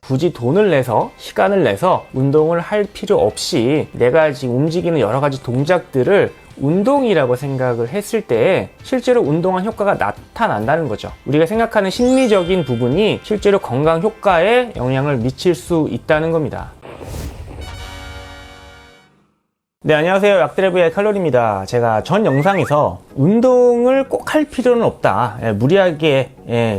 굳이 돈을 내서 시간을 내서 운동을 할 필요 없이 내가 지금 움직이는 여러 가지 동작들을 운동이라고 생각을 했을 때 실제로 운동한 효과가 나타난다는 거죠. 우리가 생각하는 심리적인 부분이 실제로 건강 효과에 영향을 미칠 수 있다는 겁니다. 네, 안녕하세요. 약드래브의 칼로리입니다. 제가 전 영상에서 운동을 꼭 할 필요는 없다. 무리하게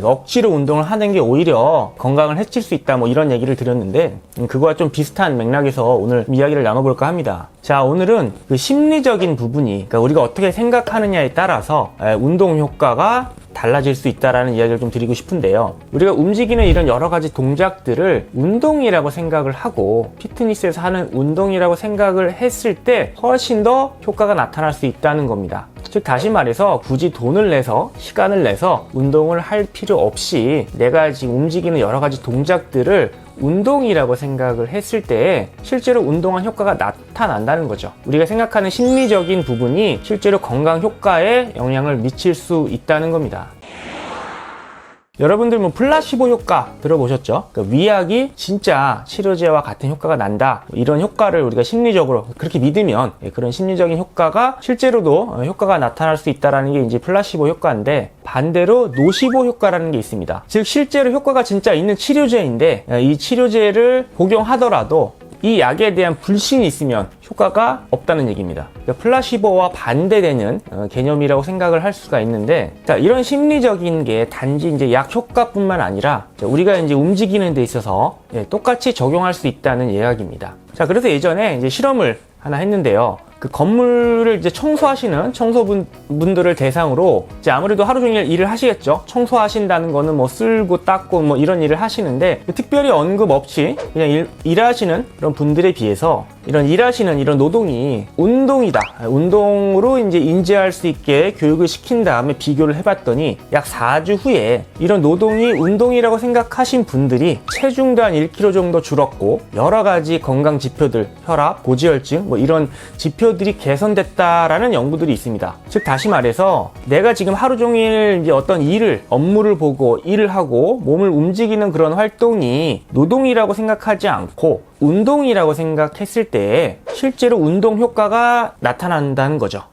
억지로 운동을 하는 게 오히려 건강을 해칠 수 있다. 뭐 이런 얘기를 드렸는데 그거와 좀 비슷한 맥락에서 오늘 이야기를 나눠볼까 합니다. 자, 오늘은 그 심리적인 부분이, 그러니까 우리가 어떻게 생각하느냐에 따라서 운동 효과가 달라질 수 있다라는 이야기를 좀 드리고 싶은데요. 우리가 움직이는 이런 여러 가지 동작들을 운동이라고 생각을 하고 피트니스에서 하는 운동이라고 생각을 했을 때 훨씬 더 효과가 나타날 수 있다는 겁니다. 즉 다시 말해서 굳이 돈을 내서 시간을 내서 운동을 할 필요 없이 내가 지금 움직이는 여러 가지 동작들을 운동이라고 생각을 했을 때 실제로 운동한 효과가 나타난다는 거죠. 우리가 생각하는 심리적인 부분이 실제로 건강 효과에 영향을 미칠 수 있다는 겁니다. 여러분들 뭐 플라시보 효과 들어보셨죠? 그러니까 위약이 진짜 치료제와 같은 효과가 난다, 이런 효과를 우리가 심리적으로 그렇게 믿으면 그런 심리적인 효과가 실제로도 효과가 나타날 수 있다는 게 이제 플라시보 효과인데, 반대로 노시보 효과라는 게 있습니다. 즉 실제로 효과가 진짜 있는 치료제인데 이 치료제를 복용하더라도 이 약에 대한 불신이 있으면 효과가 없다는 얘기입니다. 그러니까 플라시보와 반대되는 개념이라고 생각을 할 수가 있는데, 자, 이런 심리적인 게 단지 이제 약 효과뿐만 아니라 우리가 이제 움직이는 데 있어서 똑같이 적용할 수 있다는 이야기입니다. 자, 그래서 예전에 이제 실험을 하나 했는데요. 그 건물을 이제 청소하시는 청소분들을 대상으로 이제 아무래도 하루 종일 일을 하시겠죠. 청소하신다는 거는 뭐 쓸고 닦고 뭐 이런 일을 하시는데 특별히 언급 없이 그냥 일하시는 그런 분들에 비해서 이런 일하시는 이런 노동이 운동이다, 운동으로 이제 인지할 수 있게 교육을 시킨 다음에 비교를 해봤더니 약 4주 후에 이런 노동이 운동이라고 생각하신 분들이 체중도 한 1kg 정도 줄었고 여러 가지 건강 지표들, 혈압, 고지혈증 뭐 이런 지표들이 개선됐다라는 연구들이 있습니다. 즉 다시 말해서 내가 지금 하루 종일 이제 어떤 업무를 보고 일을 하고 몸을 움직이는 그런 활동이 노동이라고 생각하지 않고 운동이라고 생각했을 때 실제로 운동 효과가 나타난다는 거죠.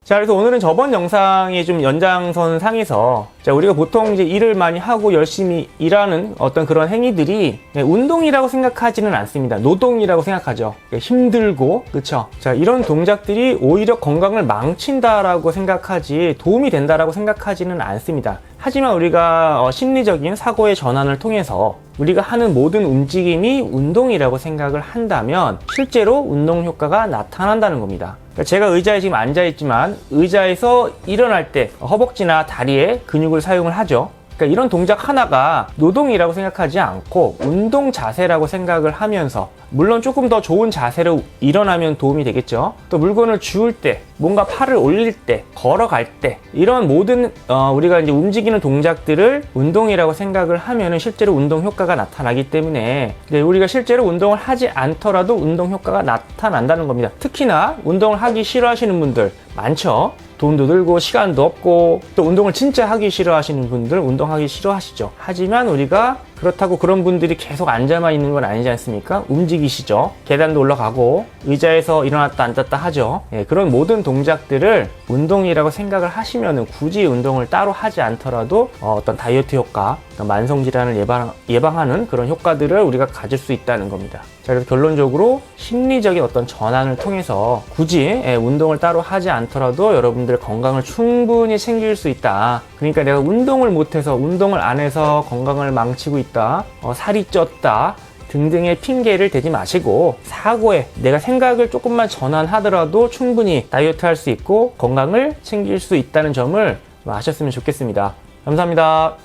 자, 그래서 오늘은 저번 영상의 좀 연장선 상에서 우리가 보통 이제 일을 많이 하고 열심히 일하는 어떤 그런 행위들이 운동이라고 생각하지는 않습니다. 노동이라고 생각하죠. 힘들고, 그쵸? 자, 이런 동작들이 오히려 건강을 망친다라고 생각하지 도움이 된다라고 생각하지는 않습니다. 하지만 우리가 심리적인 사고의 전환을 통해서 우리가 하는 모든 움직임이 운동이라고 생각을 한다면 실제로 운동 효과가 나타난다는 겁니다. 제가 의자에 지금 앉아있지만 의자에서 일어날 때 허벅지나 다리에 근육을 사용을 하죠. 그러니까 이런 동작 하나가 노동이라고 생각하지 않고 운동 자세라고 생각을 하면서, 물론 조금 더 좋은 자세로 일어나면 도움이 되겠죠. 또 물건을 주울 때, 뭔가 팔을 올릴 때, 걸어갈 때 이런 모든 우리가 이제 움직이는 동작들을 운동이라고 생각을 하면은 실제로 운동 효과가 나타나기 때문에 우리가 실제로 운동을 하지 않더라도 운동 효과가 나타난다는 겁니다. 특히나 운동을 하기 싫어하시는 분들 많죠. 돈도 들고 시간도 없고 또 운동을 진짜 하기 싫어하시는 분들 운동하기 싫어하시죠. 하지만 우리가 그렇다고 그런 분들이 계속 앉아만 있는 건 아니지 않습니까? 움직이시죠. 계단도 올라가고 의자에서 일어났다 앉았다 하죠. 그런 모든 동작들을 운동이라고 생각을 하시면 굳이 운동을 따로 하지 않더라도 어떤 다이어트 효과, 만성질환을 예방하는 그런 효과들을 우리가 가질 수 있다는 겁니다. 자, 그래서 결론적으로 심리적인 어떤 전환을 통해서 굳이 운동을 따로 하지 않더라도 여러분들 건강을 충분히 챙길 수 있다. 그러니까 내가 운동을 못해서, 운동을 안 해서 건강을 망치고 있다, 살이 쪘다 등등의 핑계를 대지 마시고 사고에 내가 생각을 조금만 전환하더라도 충분히 다이어트 할 수 있고 건강을 챙길 수 있다는 점을 아셨으면 좋겠습니다. 감사합니다.